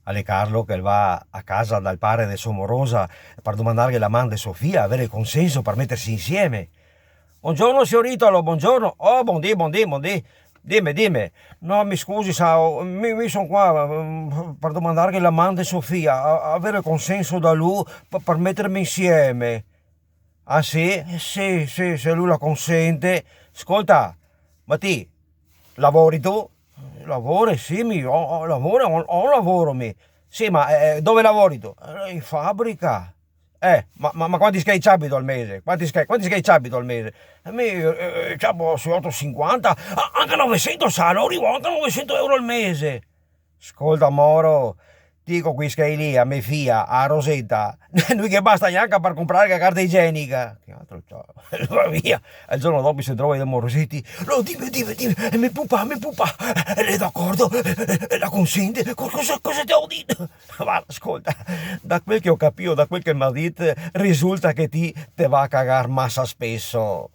Ale Carlo che va a casa dal padre di Somorosa per domandare la mano di Sofia, avere il consenso per mettersi insieme. Buongiorno, signor Italo, buongiorno. Oh, buondì, buondì, buondì. Dimmi, dimmi. No, mi scusi, sa, mi sono qua per domandare la mano di Sofia, avere il consenso da lui per mettermi insieme. Ah sì? Sì, sì, se lui la consente. Ascolta, ma ti lavori tu? Lavoro, sì, lavoro, ho lavoro, mi. Sì, ma dove lavori tu? In fabbrica. Ma quanti skate abito al mese? Quanti skate abito al mese? Mi c'abito su 850, anche 900 salari, anche 900 euro al mese. Ascolta, Moro, dico qui che lì a mia figlia, a Rosetta, lui che basta neanche per comprare la carta igienica. Che altro c'ha? Va via. E il giorno dopo si trova i Morosetti. No, dimmi, mi pupa. Lei è d'accordo? La consente? Cosa ti ho detto? Ma ascolta, da quel che ho capito, da quel che mi ha detto, risulta che ti te va a cagare massa spesso.